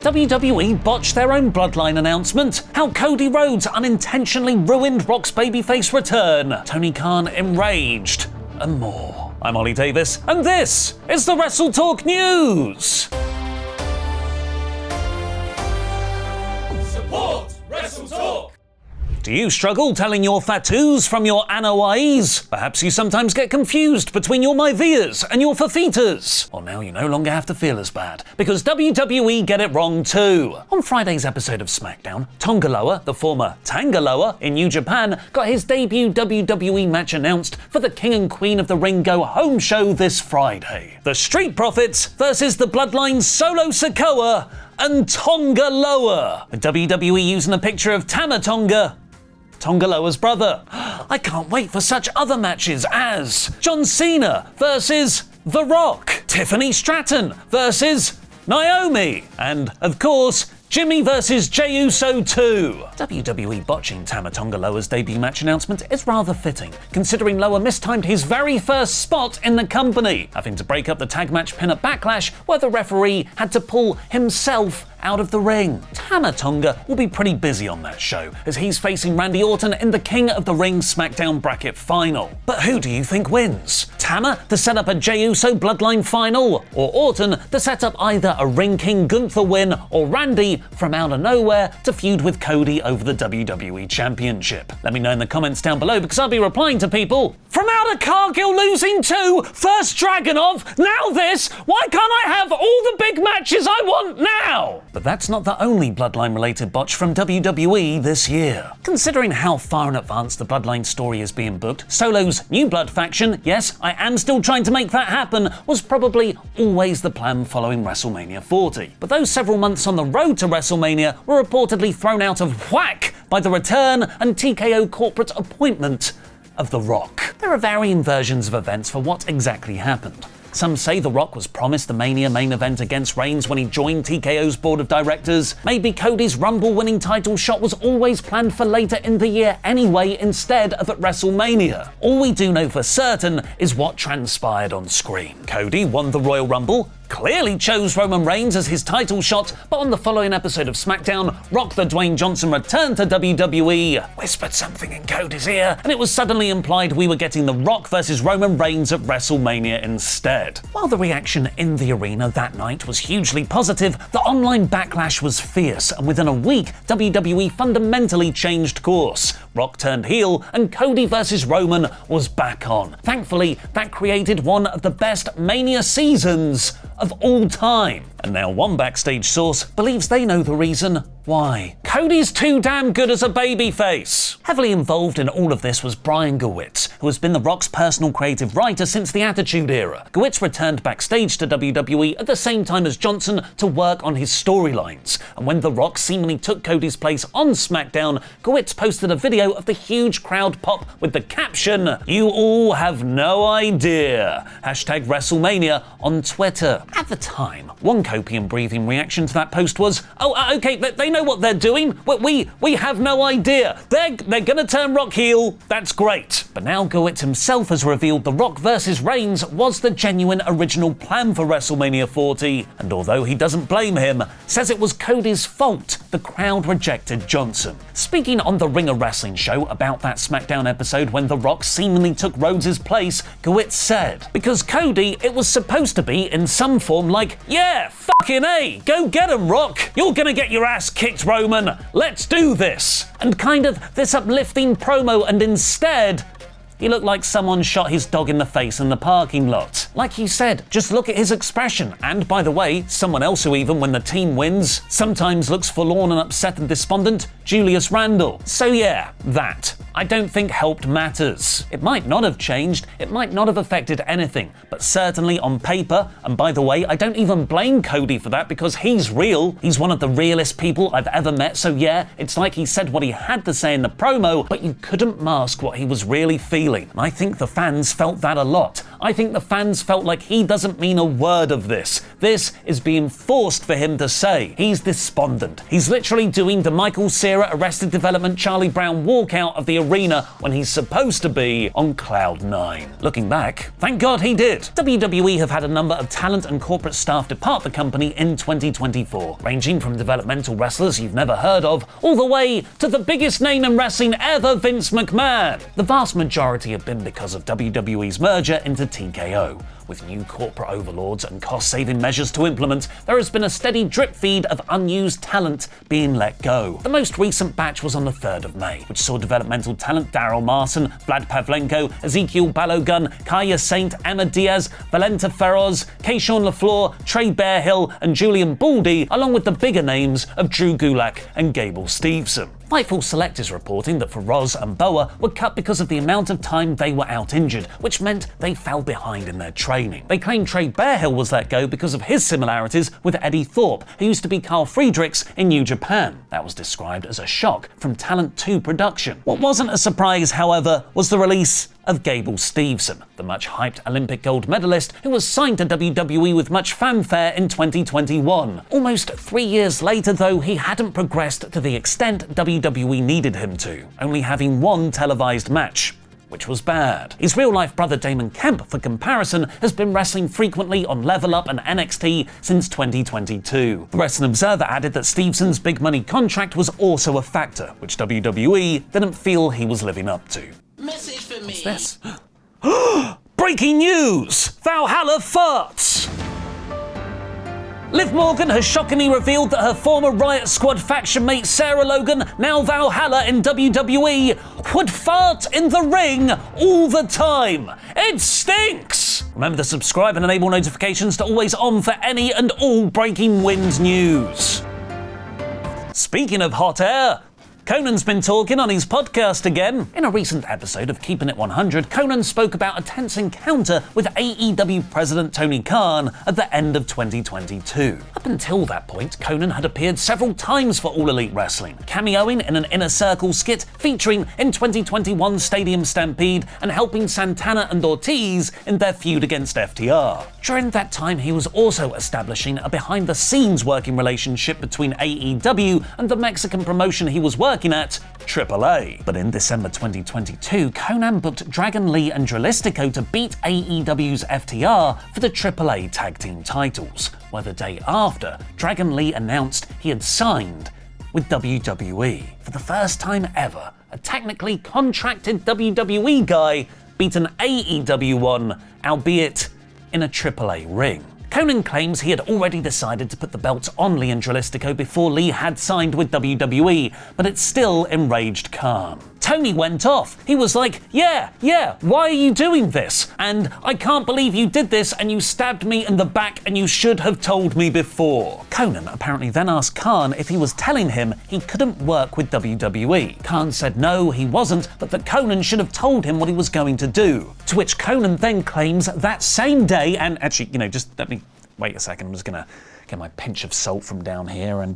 WWE botched their own Bloodline announcement, how Cody Rhodes unintentionally ruined Rock's babyface return, Tony Khan enraged, and more. I'm Ollie Davis, and this is the WrestleTalk News! Support WrestleTalk! Do you struggle telling your fatus from your anois? Perhaps you sometimes get confused between your myvias and your fafitas. Well, now you no longer have to feel as bad, because WWE get it wrong too. On Friday's episode of SmackDown, Tonga Loa, the former Tangaloa in New Japan, got his debut WWE match announced for the King and Queen of the Ring Go Home show this Friday. The Street Profits versus the Bloodline Solo Sikoa and Tonga Loa, with WWE using a picture of Tama Tonga, Tonga Loa's brother. I can't wait for such other matches as John Cena versus The Rock, Tiffany Stratton versus Naomi, and, of course, Jimmy versus Jey Uso 2. WWE botching Tama Tonga Loa's debut match announcement is rather fitting, considering Loa mistimed his very first spot in the company, having to break up the tag match pin at Backlash, where the referee had to pull himself out of the ring. Tama Tonga will be pretty busy on that show, as he's facing Randy Orton in the King of the Ring SmackDown bracket final. But who do you think wins? Tama to set up a Jey Uso Bloodline final, or Orton to set up either a Ring King Gunther win, or Randy from out of nowhere to feud with Cody over the WWE Championship? Let me know in the comments down below, because I'll be replying to people. From out of Cargill losing to first Dragunov, now this, why can't I have all the big matches I want now? But that's not the only Bloodline-related botch from WWE this year. Considering how far in advance the Bloodline story is being booked, Solo's New Blood faction, yes, I am still trying to make that happen, was probably always the plan following WrestleMania 40. But those several months on the road to WrestleMania were reportedly thrown out of whack by the return and TKO corporate appointment of The Rock. There are varying versions of events for what exactly happened. Some say The Rock was promised the Mania main event against Reigns when he joined TKO's board of directors. Maybe Cody's Rumble-winning title shot was always planned for later in the year anyway, instead of at WrestleMania. All we do know for certain is what transpired on screen. Cody won the Royal Rumble, clearly chose Roman Reigns as his title shot, but on the following episode of SmackDown, Rock the Dwayne Johnson returned to WWE, whispered something in Cody's ear, and it was suddenly implied we were getting The Rock versus Roman Reigns at WrestleMania instead. While the reaction in the arena that night was hugely positive, the online backlash was fierce, and within a week, WWE fundamentally changed course. Rock turned heel, and Cody versus Roman was back on. Thankfully, that created one of the best Mania seasons of all time. And now one backstage source believes they know the reason why. Cody's too damn good as a babyface. Heavily involved in all of this was Bryan, who has been The Rock's personal creative writer since the Attitude Era. Gewitz returned backstage to WWE at the same time as Johnson to work on his storylines. And when The Rock seemingly took Cody's place on SmackDown, Gewitz posted a video of the huge crowd pop with the caption, "You all have no idea," #WrestleMania on Twitter. At the time, one copium breathing reaction to that post was, okay, they know what they're doing. We have no idea. They're gonna turn Rock heel. That's great. But now Gewitz himself has revealed The Rock versus Reigns was the genuine original plan for WrestleMania 40, and although he doesn't blame him, says it was Cody's fault the crowd rejected Johnson. Speaking on the Ring of Wrestling show about that SmackDown episode when The Rock seemingly took Rhodes' place, Gewitz said, "Because Cody, it was supposed to be in some form like, yeah, fucking A, go get him, Rock. You're gonna get your ass kicked, Roman. Let's do this." And kind of this uplifting promo, and instead, he looked like someone shot his dog in the face in the parking lot. Like he said, just look at his expression. And by the way, someone else who even when the team wins, sometimes looks forlorn and upset and despondent, Julius Randle. So yeah, that, I don't think helped matters. It might not have changed, it might not have affected anything, but certainly on paper, and by the way, I don't even blame Cody for that because he's real. He's one of the realest people I've ever met, so yeah, it's like he said what he had to say in the promo, but you couldn't mask what he was really feeling. And I think the fans felt that a lot. I think the fans felt like he doesn't mean a word of this. This is being forced for him to say. He's despondent. He's literally doing the Michael Cera era Arrested Development Charlie Brown walkout of the arena when he's supposed to be on Cloud 9. Looking back, thank God he did. WWE have had a number of talent and corporate staff depart the company in 2024, ranging from developmental wrestlers you've never heard of, all the way to the biggest name in wrestling ever, Vince McMahon. The vast majority have been because of WWE's merger into TKO. With new corporate overlords and cost-saving measures to implement, there has been a steady drip feed of unused talent being let go. The most recent batch was on the 3rd of May, which saw developmental talent Daryl Marson, Vlad Pavlenko, Ezekiel Balogun, Kaya Saint, Emma Diaz, Valenta Feroz, Keyshawn LaFleur, Trey Bearhill, and Julian Baldy, along with the bigger names of Drew Gulak and Gable Steveson. Fightful Select is reporting that Feroz and Boa were cut because of the amount of time they were out injured, which meant they fell behind in their training. They claim Trey Bearhill was let go because of his similarities with Eddie Thorpe, who used to be Carl Friedrichs in New Japan. That was described as a shock from Talent 2 production. What wasn't a surprise, however, was the release of Gable Steveson, the much-hyped Olympic gold medalist who was signed to WWE with much fanfare in 2021. Almost 3 years later, though, he hadn't progressed to the extent WWE needed him to, only having one televised match, which was bad. His real-life brother Damon Kemp, for comparison, has been wrestling frequently on Level Up and NXT since 2022. The Wrestling Observer added that Stevenson's big-money contract was also a factor, which WWE didn't feel he was living up to. Message for me. What's this? Breaking news! Valhalla farts! Liv Morgan has shockingly revealed that her former Riot Squad faction mate Sarah Logan, now Valhalla in WWE, would fart in the ring all the time. It stinks! Remember to subscribe and enable notifications to always on for any and all breaking wind news. Speaking of hot air, Konnan's been talking on his podcast again. In a recent episode of Keeping It 100, Konnan spoke about a tense encounter with AEW President Tony Khan at the end of 2022. Up until that point, Konnan had appeared several times for All Elite Wrestling, cameoing in an Inner Circle skit featuring in 2021 Stadium Stampede and helping Santana and Ortiz in their feud against FTR. During that time, he was also establishing a behind-the-scenes working relationship between AEW and the Mexican promotion he was working at, AAA. But in December 2022, Konnan booked Dragon Lee and Dralistico to beat AEW's FTR for the AAA tag team titles, where the day after, Dragon Lee announced he had signed with WWE. For the first time ever, a technically contracted WWE guy beat an AEW one, albeit in a AAA ring. Konnan claims he had already decided to put the belts on Lee and Dralistico before Lee had signed with WWE, but it still enraged Khan. Tony went off. He was like, yeah, why are you doing this? And I can't believe you did this and you stabbed me in the back and you should have told me before. Konnan apparently then asked Khan if he was telling him he couldn't work with WWE. Khan said no, he wasn't, but that Konnan should have told him what he was going to do. To which Konnan then claims that same day, and actually, just let me wait a second, I'm just gonna get my pinch of salt from down here and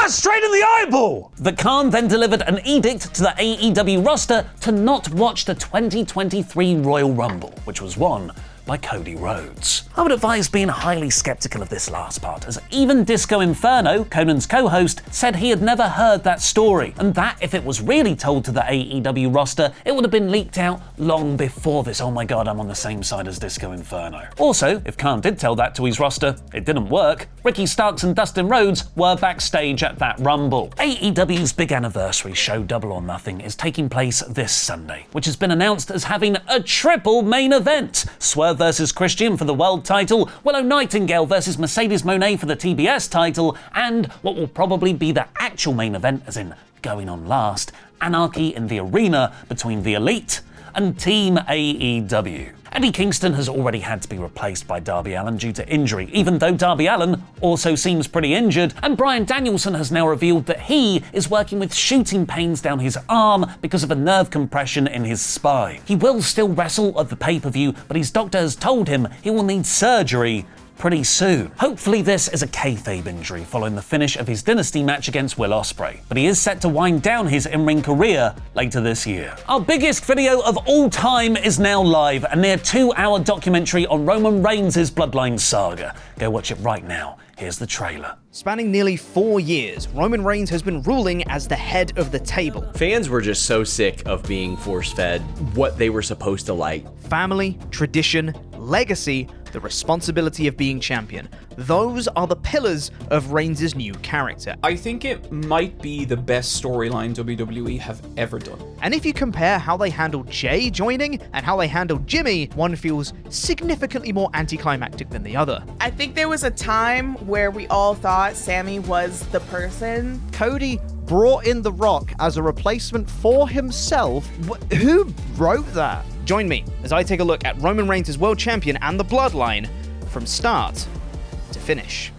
straight in the eyeball! The Khan then delivered an edict to the AEW roster to not watch the 2023 Royal Rumble, which was won by Cody Rhodes. I would advise being highly skeptical of this last part, as even Disco Inferno, Konnan's co-host, said he had never heard that story, and that if it was really told to the AEW roster, it would have been leaked out long before this. Oh my god, I'm on the same side as Disco Inferno. Also, if Khan did tell that to his roster, it didn't work. Ricky Starks and Dustin Rhodes were backstage at that Rumble. AEW's big anniversary show Double or Nothing is taking place this Sunday, which has been announced as having a triple main event. Swerve versus Christian for the world title, Willow Nightingale versus Mercedes Moné for the TBS title, and what will probably be the actual main event, as in going on last, Anarchy in the Arena between the Elite and Team AEW. Eddie Kingston has already had to be replaced by Darby Allin due to injury, even though Darby Allin also seems pretty injured, and Bryan Danielson has now revealed that he is working with shooting pains down his arm because of a nerve compression in his spine. He will still wrestle at the pay-per-view, but his doctor has told him he will need surgery pretty soon. Hopefully this is a kayfabe injury following the finish of his Dynasty match against Will Ospreay, but he is set to wind down his in-ring career later this year. Our biggest video of all time is now live, a near 2-hour documentary on Roman Reigns' Bloodline saga. Go watch it right now. Here's the trailer. Spanning nearly 4 years, Roman Reigns has been ruling as the head of the table. Fans were just so sick of being force-fed what they were supposed to like. Family, tradition, legacy, the responsibility of being champion. Those are the pillars of Reigns' new character. I think it might be the best storyline WWE have ever done. And if you compare how they handled Jay joining and how they handled Jimmy, one feels significantly more anticlimactic than the other. I think there was a time where we all thought Sammy was the person. Cody brought in The Rock as a replacement for himself. Who wrote that? Join me as I take a look at Roman Reigns as world champion and the Bloodline from start to finish.